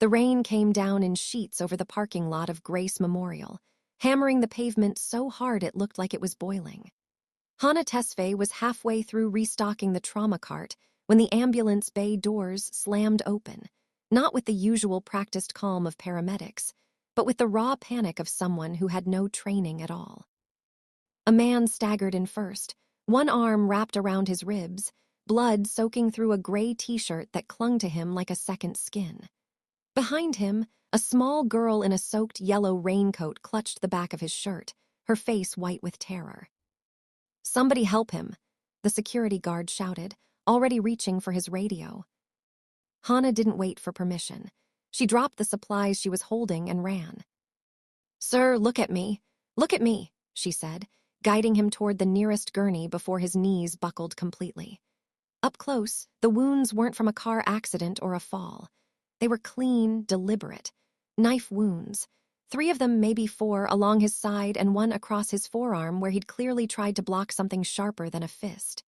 The rain came down in sheets over the parking lot of Grace Memorial, hammering the pavement so hard it looked like it was boiling. Hana Tesfaye was halfway through restocking the trauma cart when the ambulance bay doors slammed open, not with the usual practiced calm of paramedics, but with the raw panic of someone who had no training at all. A man staggered in first, one arm wrapped around his ribs, blood soaking through a gray t-shirt that clung to him like a second skin. Behind him, a small girl in a soaked yellow raincoat clutched the back of his shirt, her face white with terror. "Somebody help him," the security guard shouted, already reaching for his radio. Hana didn't wait for permission. She dropped the supplies she was holding and ran. "Sir, look at me. Look at me," she said, guiding him toward the nearest gurney before his knees buckled completely. Up close, the wounds weren't from a car accident or a fall. They were clean, deliberate. Knife wounds. 3 of them, maybe 4, along his side and 1 across his forearm where he'd clearly tried to block something sharper than a fist.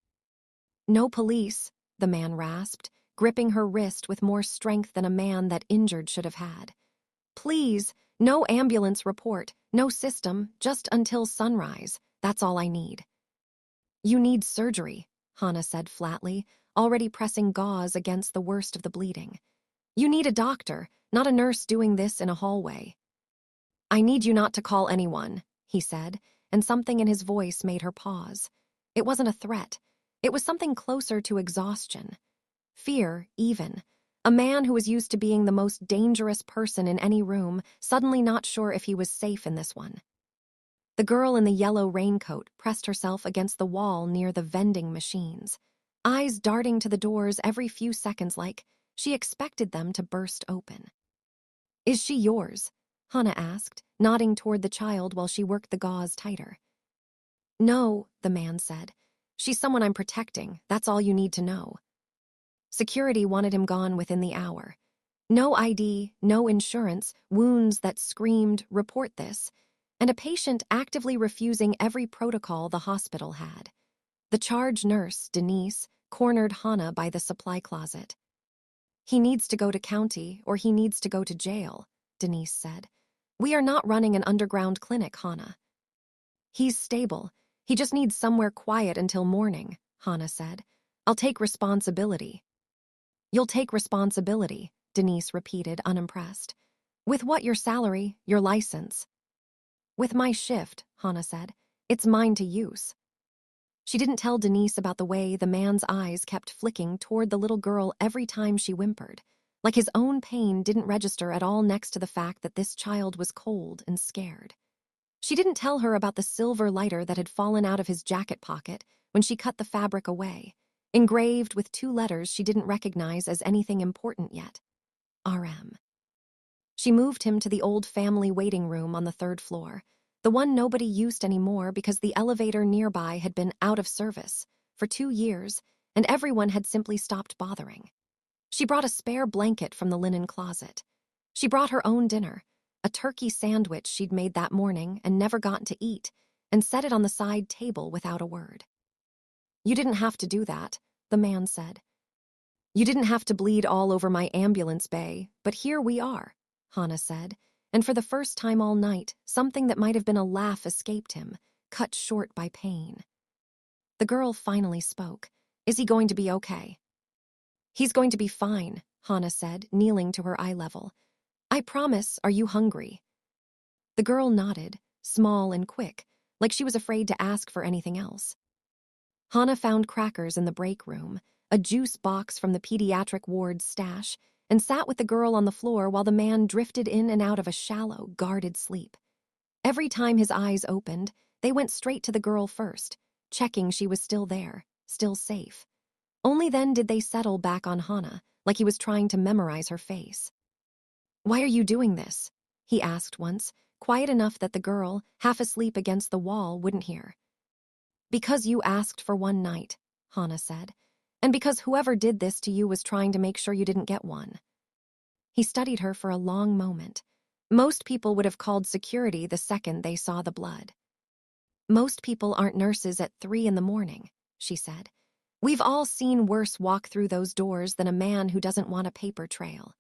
"No police," the man rasped, gripping her wrist with more strength than a man that injured should have had. "Please, no ambulance report, no system, just until sunrise. That's all I need." "You need surgery," Hana said flatly, already pressing gauze against the worst of the bleeding. "You need a doctor, not a nurse doing this in a hallway." "I need you not to call anyone," he said, and something in his voice made her pause. It wasn't a threat. It was something closer to exhaustion. Fear, even. A man who was used to being the most dangerous person in any room, suddenly not sure if he was safe in this one. The girl in the yellow raincoat pressed herself against the wall near the vending machines, eyes darting to the doors every few seconds like she expected them to burst open. "Is she yours?" Hana asked, nodding toward the child while she worked the gauze tighter. "No," the man said. "She's someone I'm protecting, that's all you need to know." Security wanted him gone within the hour. No ID, no insurance, wounds that screamed, "Report this," and a patient actively refusing every protocol the hospital had. The charge nurse, Denise, cornered Hana by the supply closet. "He needs to go to county or he needs to go to jail," Denise said. "We are not running an underground clinic, Hana." "He's stable. He just needs somewhere quiet until morning," Hana said. "I'll take responsibility." "You'll take responsibility," Denise repeated, unimpressed. "With what, your salary, your license?" "With my shift," Hana said. "It's mine to use." She didn't tell Denise about the way the man's eyes kept flicking toward the little girl every time she whimpered, like his own pain didn't register at all next to the fact that this child was cold and scared. She didn't tell her about the silver lighter that had fallen out of his jacket pocket when she cut the fabric away, engraved with 2 letters she didn't recognize as anything important yet. RM. She moved him to the old family waiting room on the 3rd floor, the one nobody used anymore because the elevator nearby had been out of service for 2 years and everyone had simply stopped bothering. She brought a spare blanket from the linen closet. She brought her own dinner, a turkey sandwich she'd made that morning and never gotten to eat, and set it on the side table without a word. "You didn't have to do that," the man said. "You didn't have to bleed all over my ambulance bay, but here we are," Hana said, and for the first time all night, something that might have been a laugh escaped him, cut short by pain. The girl finally spoke. "Is he going to be okay?" "He's going to be fine," Hana said, kneeling to her eye level. "I promise, are you hungry?" The girl nodded, small and quick, like she was afraid to ask for anything else. Hana found crackers in the break room, a juice box from the pediatric ward's stash, and sat with the girl on the floor while the man drifted in and out of a shallow, guarded sleep. Every time his eyes opened, they went straight to the girl first, checking she was still there, still safe. Only then did they settle back on Hana, like he was trying to memorize her face. "Why are you doing this?" he asked once, quiet enough that the girl, half asleep against the wall, wouldn't hear. "Because you asked for one night," Hana said, "and because whoever did this to you was trying to make sure you didn't get one." He studied her for a long moment. Most people would have called security the second they saw the blood. "Most people aren't nurses at 3 in the morning," she said. "We've all seen worse walk through those doors than a man who doesn't want a paper trail."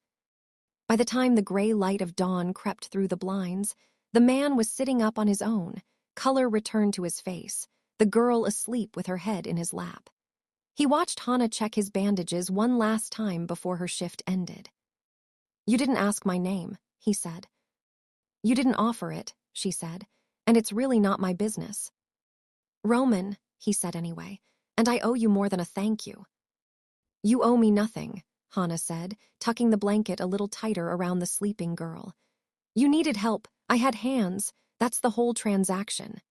By the time the gray light of dawn crept through the blinds, the man was sitting up on his own, color returned to his face, the girl asleep with her head in his lap. He watched Hana check his bandages one last time before her shift ended. "You didn't ask my name," he said. "You didn't offer it," she said, "and it's really not my business." "Roman," he said anyway, "and I owe you more than a thank you." "You owe me nothing," Hana said, tucking the blanket a little tighter around the sleeping girl. "You needed help. I had hands. That's the whole transaction."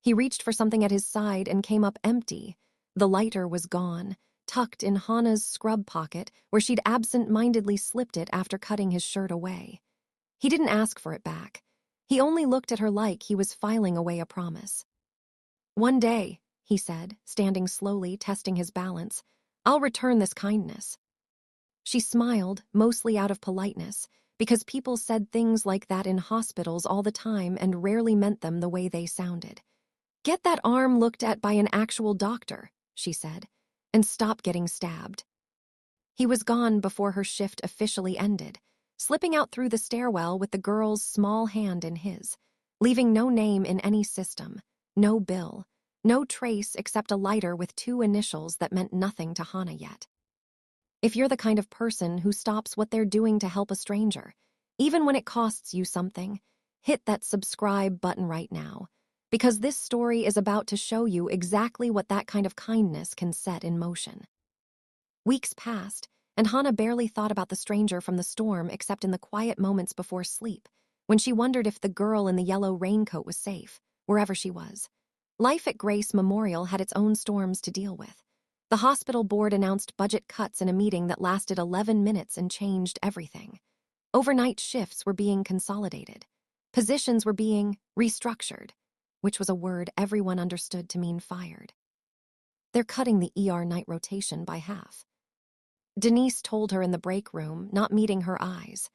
He reached for something at his side and came up empty. The lighter was gone, tucked in Hana's scrub pocket where she'd absent-mindedly slipped it after cutting his shirt away. He didn't ask for it back. He only looked at her like he was filing away a promise. "One day," he said, standing slowly, testing his balance, "I'll return this kindness." She smiled, mostly out of politeness, because people said things like that in hospitals all the time and rarely meant them the way they sounded. "Get that arm looked at by an actual doctor," she said, "and stop getting stabbed." He was gone before her shift officially ended, slipping out through the stairwell with the girl's small hand in his, leaving no name in any system, no bill, no trace except a lighter with 2 initials that meant nothing to Hana yet. If you're the kind of person who stops what they're doing to help a stranger, even when it costs you something, hit that subscribe button right now, because this story is about to show you exactly what that kind of kindness can set in motion. Weeks passed, and Hana barely thought about the stranger from the storm except in the quiet moments before sleep, when she wondered if the girl in the yellow raincoat was safe, wherever she was. Life at Grace Memorial had its own storms to deal with. The hospital board announced budget cuts in a meeting that lasted 11 minutes and changed everything. Overnight shifts were being consolidated. Positions were being restructured, which was a word everyone understood to mean fired. "They're cutting the ER night rotation by half." Denise told her in the break room, not meeting her eyes.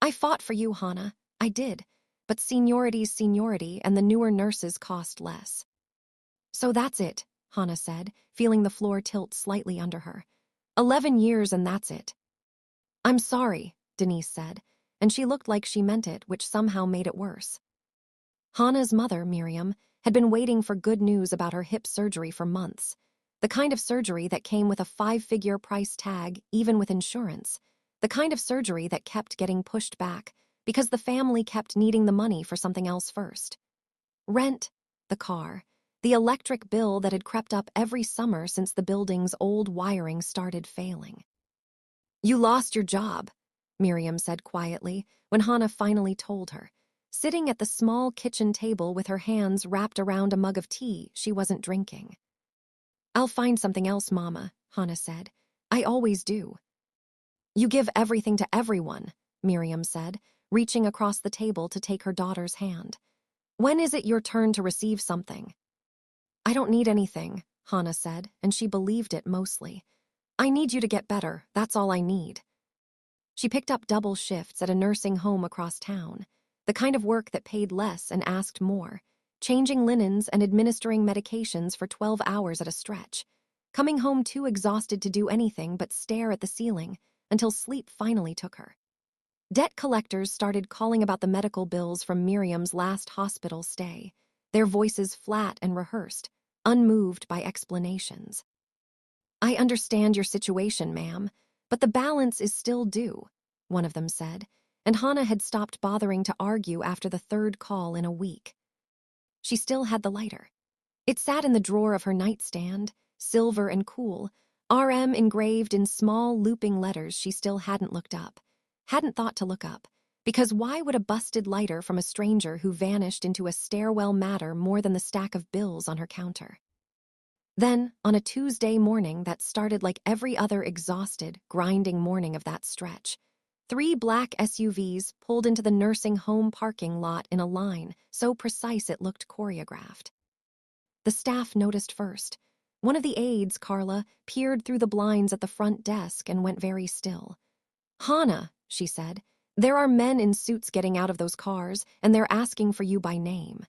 "I fought for you, Hana. I did. But seniority's seniority, and the newer nurses cost less." "So that's it," Hana said, feeling the floor tilt slightly under her. 11 years and that's it." "I'm sorry," Denise said, and she looked like she meant it, which somehow made it worse. Hana's mother, Miriam, had been waiting for good news about her hip surgery for months. The kind of surgery that came with a 5-figure price tag, even with insurance. The kind of surgery that kept getting pushed back, because the family kept needing the money for something else first. Rent, the car, the electric bill that had crept up every summer since the building's old wiring started failing. "You lost your job," Miriam said quietly when Hana finally told her, sitting at the small kitchen table with her hands wrapped around a mug of tea she wasn't drinking. "I'll find something else, Mama," Hana said. "I always do." "You give everything to everyone," Miriam said, reaching across the table to take her daughter's hand. "When is it your turn to receive something?" "I don't need anything," Hana said, and she believed it mostly. "I need you to get better, that's all I need." She picked up double shifts at a nursing home across town, the kind of work that paid less and asked more, changing linens and administering medications for 12 hours at a stretch, coming home too exhausted to do anything but stare at the ceiling until sleep finally took her. Debt collectors started calling about the medical bills from Miriam's last hospital stay, their voices flat and rehearsed, unmoved by explanations. "I understand your situation, ma'am, but the balance is still due," one of them said, and Hana had stopped bothering to argue after the 3rd call in a week. She still had the lighter. It sat in the drawer of her nightstand, silver and cool, RM engraved in small looping letters she still hadn't looked up, hadn't thought to look up, because why would a busted lighter from a stranger who vanished into a stairwell matter more than the stack of bills on her counter? Then, on a Tuesday morning that started like every other exhausted, grinding morning of that stretch, 3 black SUVs pulled into the nursing home parking lot in a line so precise it looked choreographed. The staff noticed first. One of the aides, Carla, peered through the blinds at the front desk and went very still. "Hana," she said, "there are men in suits getting out of those cars, and they're asking for you by name."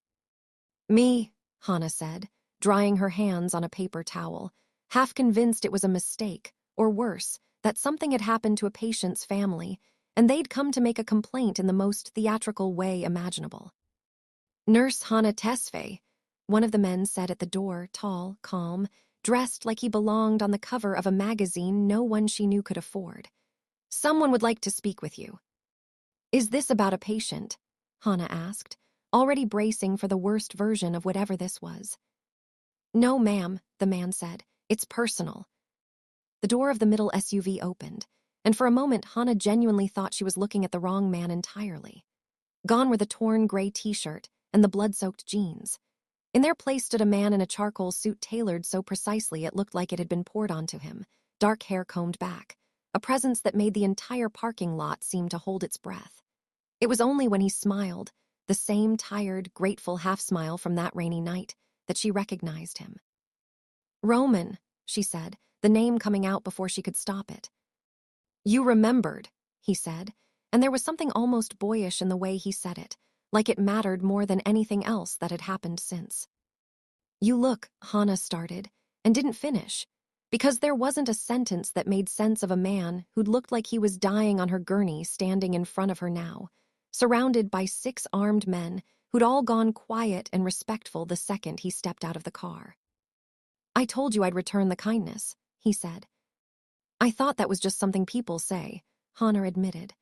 "Me," Hana said, drying her hands on a paper towel, half convinced it was a mistake, or worse, that something had happened to a patient's family, and they'd come to make a complaint in the most theatrical way imaginable. "Nurse Hana Tesfaye," one of the men said at the door, tall, calm, dressed like he belonged on the cover of a magazine no one she knew could afford. "Someone would like to speak with you." "Is this about a patient?" Hana asked, already bracing for the worst version of whatever this was. "No, ma'am," the man said. "It's personal." The door of the middle SUV opened, and for a moment Hana genuinely thought she was looking at the wrong man entirely. Gone were the torn gray t-shirt and the blood-soaked jeans. In their place stood a man in a charcoal suit tailored so precisely it looked like it had been poured onto him, dark hair combed back, a presence that made the entire parking lot seem to hold its breath. It was only when he smiled, the same tired, grateful half-smile from that rainy night, that she recognized him. "Roman," she said, the name coming out before she could stop it. "You remembered," he said, and there was something almost boyish in the way he said it, like it mattered more than anything else that had happened since. "You look," Hana started, and didn't finish, because there wasn't a sentence that made sense of a man who'd looked like he was dying on her gurney standing in front of her now, surrounded by 6 armed men who'd all gone quiet and respectful the second he stepped out of the car. "I told you I'd return the kindness," he said. "I thought that was just something people say," Hana admitted.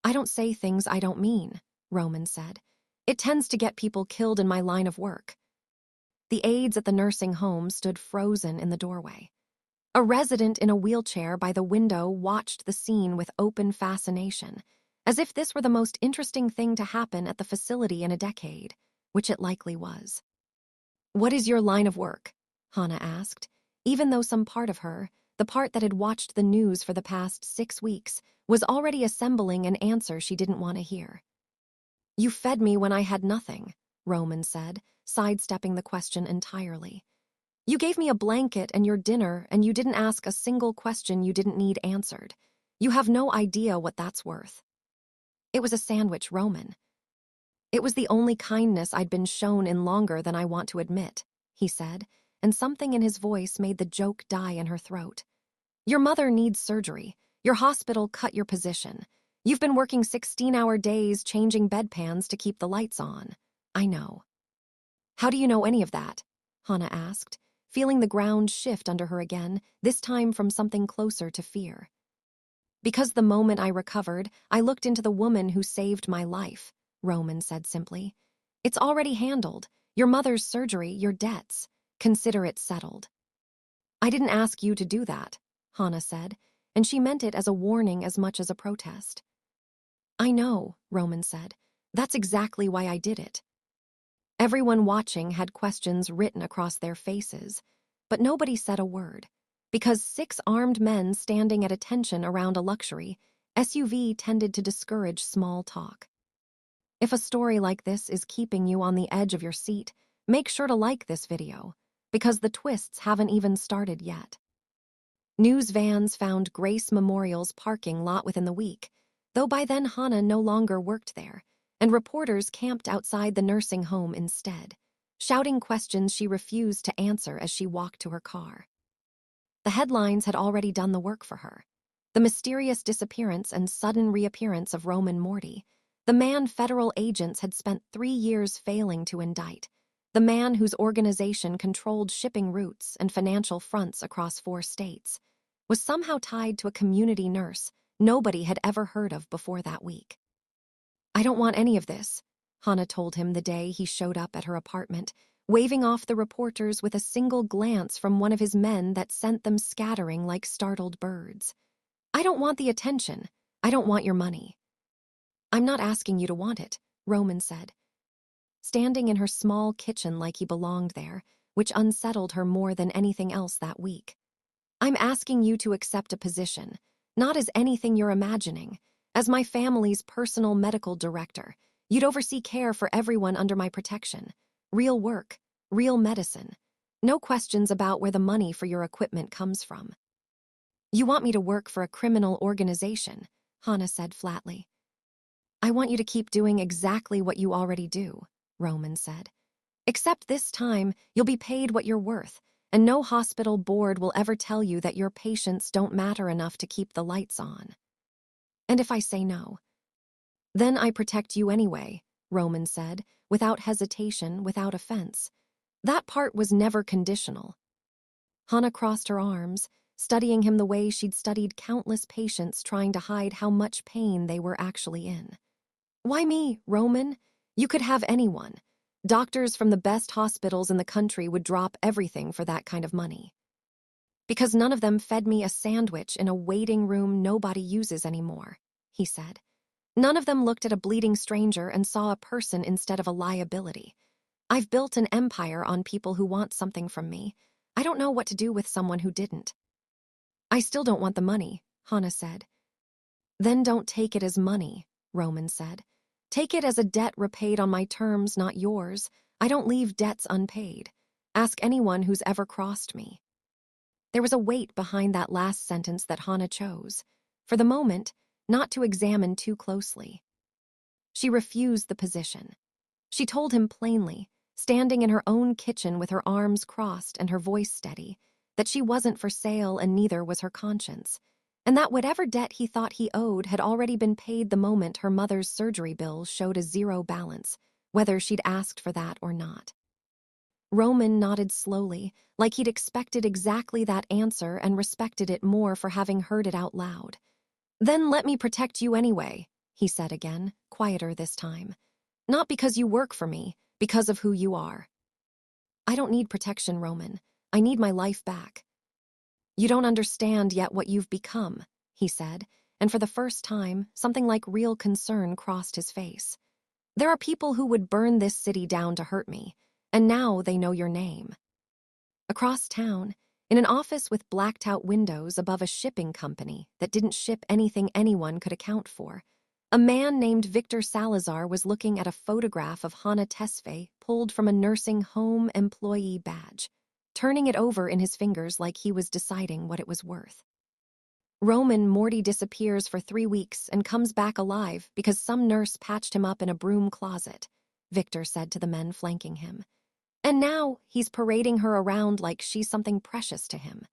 "I don't say things I don't mean," Roman said. "It tends to get people killed in my line of work." The aides at the nursing home stood frozen in the doorway. A resident in a wheelchair by the window watched the scene with open fascination, as if this were the most interesting thing to happen at the facility in a decade, which it likely was. "What is your line of work?" Hana asked, even though some part of her, the part that had watched the news for the past 6 weeks, was already assembling an answer she didn't want to hear. "You fed me when I had nothing," Roman said, sidestepping the question entirely. "You gave me a blanket and your dinner, and you didn't ask a single question you didn't need answered. You have no idea what that's worth." "It was a sandwich, Roman." "It was the only kindness I'd been shown in longer than I want to admit," he said, and something in his voice made the joke die in her throat. "Your mother needs surgery. Your hospital cut your position. You've been working 16-hour days changing bedpans to keep the lights on. I know." "How do you know any of that?" Hana asked, feeling the ground shift under her again, this time from something closer to fear. "Because the moment I recovered, I looked into the woman who saved my life," Roman said simply. "It's already handled. Your mother's surgery, your debts. Consider it settled." "I didn't ask you to do that," Hana said, and she meant it as a warning as much as a protest. "I know," Roman said. "That's exactly why I did it." Everyone watching had questions written across their faces, but nobody said a word, because 6 armed men standing at attention around a luxury SUV tended to discourage small talk. If a story like this is keeping you on the edge of your seat, make sure to like this video, because the twists haven't even started yet. News vans found Grace Memorial's parking lot within the week, though by then Hana no longer worked there, and reporters camped outside the nursing home instead, shouting questions she refused to answer as she walked to her car. The headlines had already done the work for her. The mysterious disappearance and sudden reappearance of Roman Moretti, the man federal agents had spent 3 years failing to indict, the man whose organization controlled shipping routes and financial fronts across 4 states, was somehow tied to a community nurse nobody had ever heard of before that week. "I don't want any of this," Hana told him the day he showed up at her apartment, waving off the reporters with a single glance from one of his men that sent them scattering like startled birds. "I don't want the attention. I don't want your money." "I'm not asking you to want it," Roman said, standing in her small kitchen like he belonged there, which unsettled her more than anything else that week. "I'm asking you to accept a position, not as anything you're imagining. As my family's personal medical director, you'd oversee care for everyone under my protection. Real work, real medicine. No questions about where the money for your equipment comes from." "You want me to work for a criminal organization," Hana said flatly. "I want you to keep doing exactly what you already do," Roman said. "Except this time, you'll be paid what you're worth, and no hospital board will ever tell you that your patients don't matter enough to keep the lights on." And if I say no? Then I protect you anyway, Roman said, without hesitation, without offense. That part was never conditional. Hana crossed her arms, studying him the way she'd studied countless patients trying to hide how much pain they were actually in. Why me, Roman? You could have anyone. Doctors from the best hospitals in the country would drop everything for that kind of money. Because none of them fed me a sandwich in a waiting room nobody uses anymore, he said. None of them looked at a bleeding stranger and saw a person instead of a liability. I've built an empire on people who want something from me. I don't know what to do with someone who didn't. I still don't want the money, Hana said. Then don't take it as money, Roman said. Take it as a debt repaid on my terms, not yours. I don't leave debts unpaid. Ask anyone who's ever crossed me. There was a weight behind that last sentence that Hana chose, for the moment, not to examine too closely. She refused the position. She told him plainly, standing in her own kitchen with her arms crossed and her voice steady, that she wasn't for sale and neither was her conscience, and that whatever debt he thought he owed had already been paid the moment her mother's surgery bill showed a zero balance, whether she'd asked for that or not. Roman nodded slowly, like he'd expected exactly that answer and respected it more for having heard it out loud. Then let me protect you anyway, he said again, quieter this time. Not because you work for me, because of who you are. I don't need protection, Roman. I need my life back. You don't understand yet what you've become, he said, and for the first time, something like real concern crossed his face. There are people who would burn this city down to hurt me, and now they know your name. Across town, in an office with blacked-out windows above a shipping company that didn't ship anything anyone could account for, a man named Victor Salazar was looking at a photograph of Hana Tesfaye pulled from a nursing home employee badge, turning it over in his fingers like he was deciding what it was worth. Morty disappears for 3 weeks and comes back alive because some nurse patched him up in a broom closet, Victor said to the men flanking him. And now he's parading her around like she's something precious to him.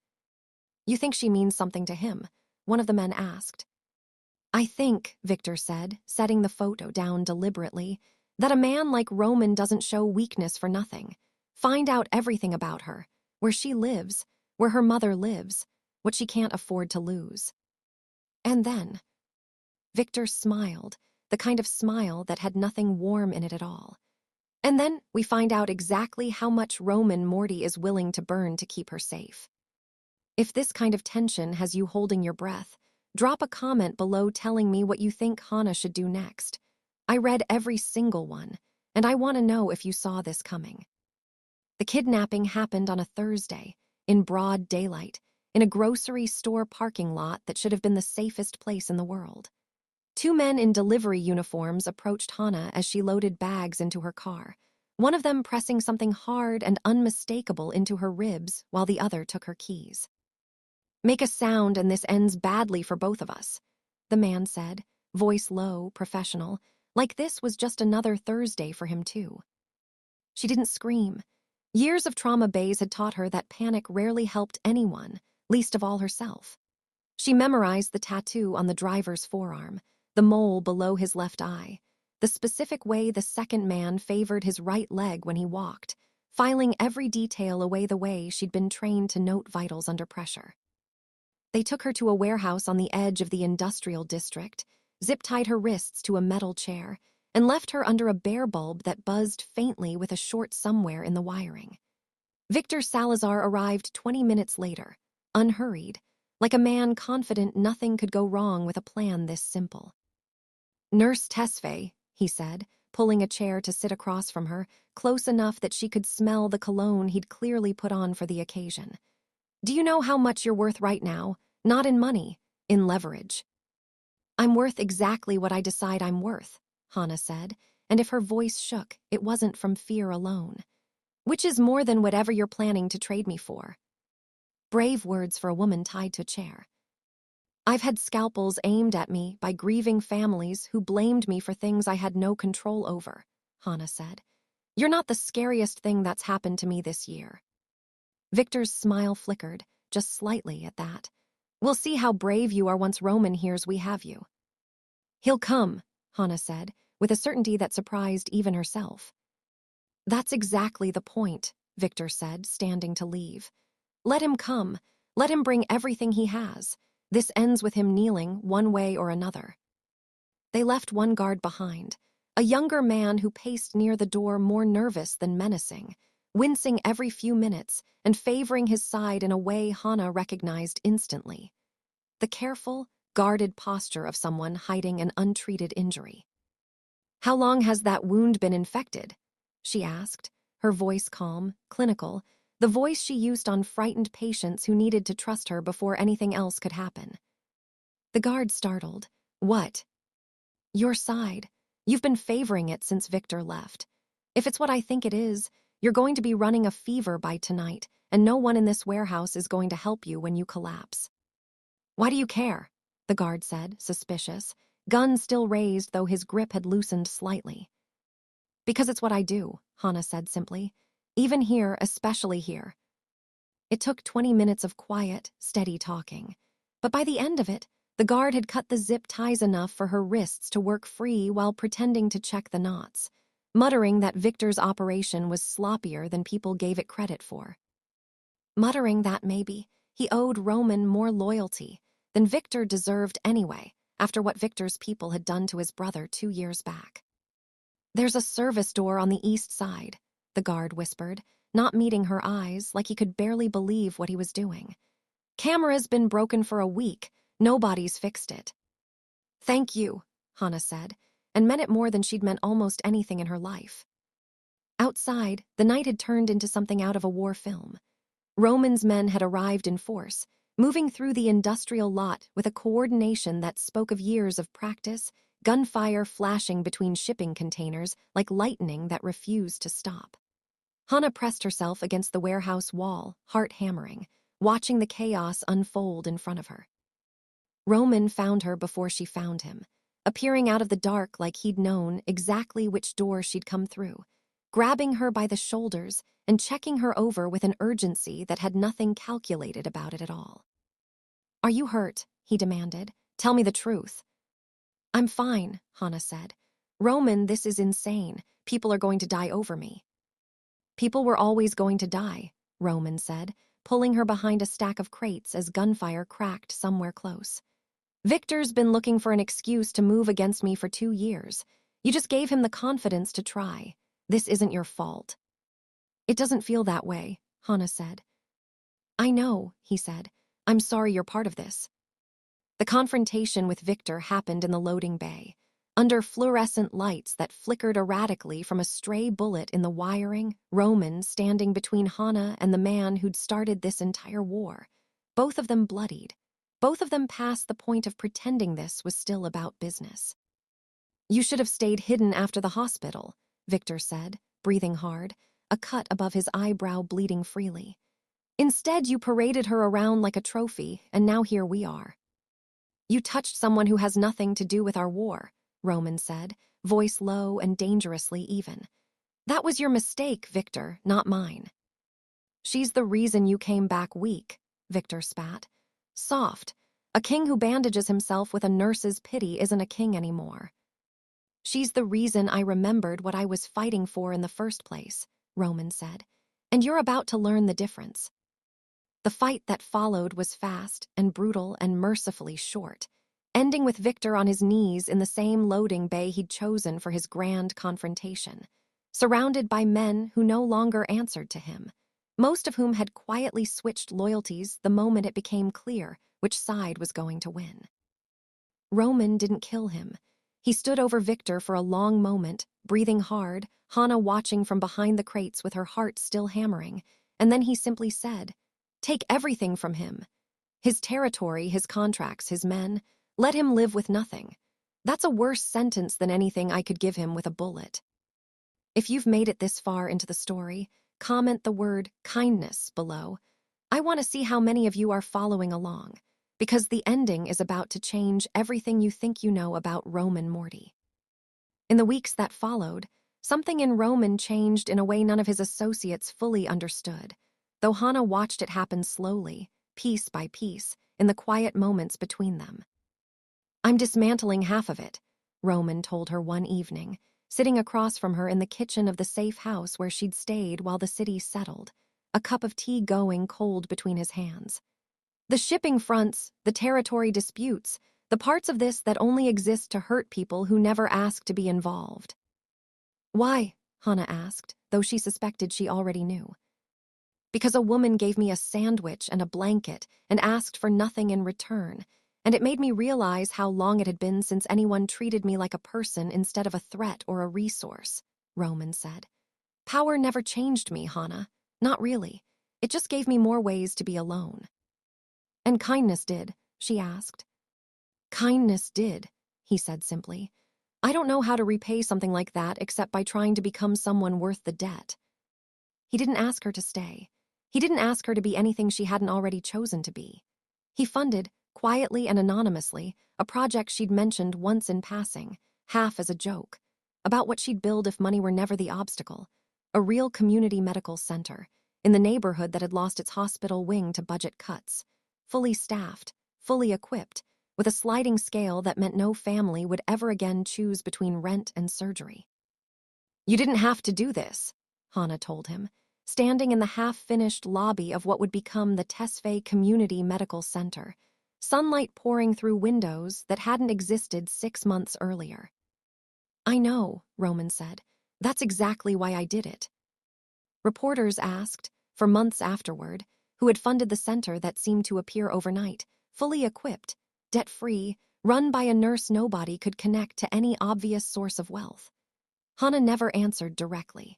You think she means something to him? One of the men asked. I think, Victor said, setting the photo down deliberately, that a man like Roman doesn't show weakness for nothing. Find out everything about her, where she lives, where her mother lives, what she can't afford to lose. And then, Victor smiled, the kind of smile that had nothing warm in it at all. And then we find out exactly how much Morty is willing to burn to keep her safe. If this kind of tension has you holding your breath, drop a comment below telling me what you think Hana should do next. I read every single one, and I want to know if you saw this coming. The kidnapping happened on a Thursday, in broad daylight, in a grocery store parking lot that should have been the safest place in the world. 2 men in delivery uniforms approached Hana as she loaded bags into her car, one of them pressing something hard and unmistakable into her ribs while the other took her keys. Make a sound and this ends badly for both of us, the man said, voice low, professional, like this was just another Thursday for him too. She didn't scream. Years of trauma bays had taught her that panic rarely helped anyone, least of all herself. She memorized the tattoo on the driver's forearm, the mole below his left eye, the specific way the second man favored his right leg when he walked, filing every detail away the way she'd been trained to note vitals under pressure. They took her to a warehouse on the edge of the industrial district, zip-tied her wrists to a metal chair, and left her under a bare bulb that buzzed faintly with a short somewhere in the wiring. Victor Salazar arrived 20 minutes later, unhurried, like a man confident nothing could go wrong with a plan this simple. Nurse Tesfaye, he said, pulling a chair to sit across from her, close enough that she could smell the cologne he'd clearly put on for the occasion. Do you know how much you're worth right now? Not in money, in leverage. I'm worth exactly what I decide I'm worth, Hana said, and if her voice shook, it wasn't from fear alone. Which is more than whatever you're planning to trade me for. Brave words for a woman tied to a chair. I've had scalpels aimed at me by grieving families who blamed me for things I had no control over, Hana said. You're not the scariest thing that's happened to me this year. Victor's smile flickered, just slightly at that. We'll see how brave you are once Roman hears we have you. He'll come, Hana said, with a certainty that surprised even herself. That's exactly the point, Victor said, standing to leave. Let him come. Let him bring everything he has. This ends with him kneeling one way or another. They left one guard behind, a younger man who paced near the door more nervous than menacing, wincing every few minutes and favoring his side in a way Hana recognized instantly. The careful, guarded posture of someone hiding an untreated injury. "How long has that wound been infected?" she asked, her voice calm, clinical, the voice she used on frightened patients who needed to trust her before anything else could happen. The guard startled. "What?" "Your side. You've been favoring it since Victor left. If it's what I think it is, you're going to be running a fever by tonight, and no one in this warehouse is going to help you when you collapse." "Why do you care?" the guard said, suspicious, gun still raised though his grip had loosened slightly. "Because it's what I do," Hana said simply. "Even here, especially here." It took 20 minutes of quiet, steady talking. But by the end of it, the guard had cut the zip ties enough for her wrists to work free while pretending to check the knots, muttering that Victor's operation was sloppier than people gave it credit for. Muttering that maybe he owed Roman more loyalty than Victor deserved anyway, after what Victor's people had done to his brother 2 years back. "There's a service door on the east side," the guard whispered, not meeting her eyes, like he could barely believe what he was doing. "Camera's been broken for a week. Nobody's fixed it." "Thank you," Hana said, and meant it more than she'd meant almost anything in her life. Outside, the night had turned into something out of a war film. Roman's men had arrived in force, moving through the industrial lot with a coordination that spoke of years of practice, gunfire flashing between shipping containers like lightning that refused to stop. Hana pressed herself against the warehouse wall, heart hammering, watching the chaos unfold in front of her. Roman found her before she found him, appearing out of the dark like he'd known exactly which door she'd come through, grabbing her by the shoulders and checking her over with an urgency that had nothing calculated about it at all. "Are you hurt?" he demanded. "Tell me the truth." "I'm fine," Hana said. "Roman, this is insane. People are going to die over me." "People were always going to die," Roman said, pulling her behind a stack of crates as gunfire cracked somewhere close. "Victor's been looking for an excuse to move against me for 2 years. You just gave him the confidence to try. This isn't your fault." "It doesn't feel that way," Hana said. "I know," he said. "I'm sorry you're part of this." The confrontation with Victor happened in the loading bay, under fluorescent lights that flickered erratically from a stray bullet in the wiring, Roman standing between Hana and the man who'd started this entire war, both of them bloodied. Both of them past the point of pretending this was still about business. "You should have stayed hidden after the hospital," Victor said, breathing hard, a cut above his eyebrow bleeding freely. "Instead, you paraded her around like a trophy, and now here we are." "You touched someone who has nothing to do with our war," Roman said, voice low and dangerously even. "That was your mistake, Victor, not mine." "She's the reason you came back weak," Victor spat. "Soft. A king who bandages himself with a nurse's pity isn't a king anymore." "She's the reason I remembered what I was fighting for in the first place," Roman said. "And you're about to learn the difference." The fight that followed was fast and brutal and mercifully short, ending with Victor on his knees in the same loading bay he'd chosen for his grand confrontation, surrounded by men who no longer answered to him, most of whom had quietly switched loyalties the moment it became clear which side was going to win. Roman didn't kill him. He stood over Victor for a long moment, breathing hard, Hana watching from behind the crates with her heart still hammering, and then he simply said, "Take everything from him. His territory, his contracts, his men. Let him live with nothing. That's a worse sentence than anything I could give him with a bullet." If you've made it this far into the story, comment the word kindness below. I want to see how many of you are following along, because the ending is about to change everything you think you know about Roman Morty. In the weeks that followed, something in Roman changed in a way none of his associates fully understood, though Hana watched it happen slowly, piece by piece, in the quiet moments between them. "I'm dismantling half of it," Roman told her one evening, sitting across from her in the kitchen of the safe house where she'd stayed while the city settled, a cup of tea going cold between his hands. The shipping fronts, the territory disputes, the parts of this that only exist to hurt people who never ask to be involved. Why? Hana asked, though she suspected she already knew. Because a woman gave me a sandwich and a blanket and asked for nothing in return, and it made me realize how long it had been since anyone treated me like a person instead of a threat or a resource, Roman said. Power never changed me, Hana. Not really. It just gave me more ways to be alone. And kindness did, she asked. Kindness did, he said simply. I don't know how to repay something like that except by trying to become someone worth the debt. He didn't ask her to stay. He didn't ask her to be anything she hadn't already chosen to be. He funded, quietly and anonymously, a project she'd mentioned once in passing, half as a joke, about what she'd build if money were never the obstacle, a real community medical center, in the neighborhood that had lost its hospital wing to budget cuts, fully staffed, fully equipped, with a sliding scale that meant no family would ever again choose between rent and surgery. You didn't have to do this, Hana told him, standing in the half-finished lobby of what would become the Tesfaye Community Medical Center, sunlight pouring through windows that hadn't existed 6 months earlier. I know, Roman said. That's exactly why I did it. Reporters asked, for months afterward, who had funded the center that seemed to appear overnight, fully equipped, debt-free, run by a nurse nobody could connect to any obvious source of wealth. Hana never answered directly.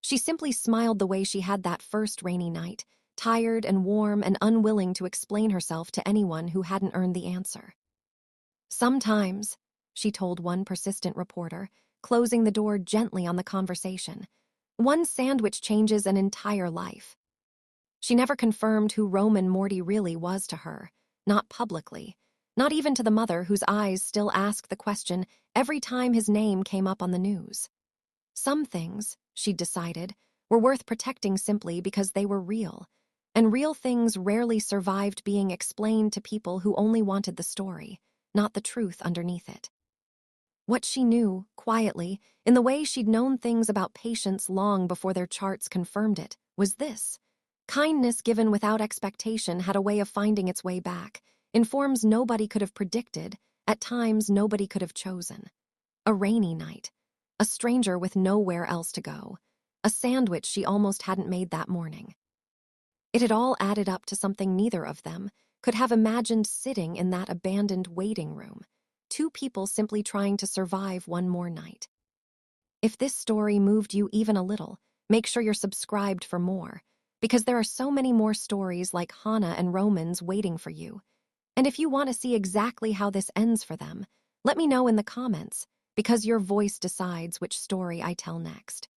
She simply smiled the way she had that first rainy night, tired and warm and unwilling to explain herself to anyone who hadn't earned the answer. Sometimes, she told one persistent reporter, closing the door gently on the conversation, one sandwich changes an entire life. She never confirmed who Roman Moretti really was to her, not publicly, not even to the mother whose eyes still asked the question every time his name came up on the news. Some things, she'd decided, were worth protecting simply because they were real, and real things rarely survived being explained to people who only wanted the story, not the truth underneath it. What she knew, quietly, in the way she'd known things about patients long before their charts confirmed it, was this. Kindness given without expectation had a way of finding its way back, in forms nobody could have predicted, at times nobody could have chosen. A rainy night. A stranger with nowhere else to go. A sandwich she almost hadn't made that morning. It had all added up to something neither of them could have imagined sitting in that abandoned waiting room. Two people simply trying to survive one more night. If this story moved you even a little, make sure you're subscribed for more, because there are so many more stories like Hana and Roman's waiting for you. And if you want to see exactly how this ends for them, let me know in the comments, because your voice decides which story I tell next.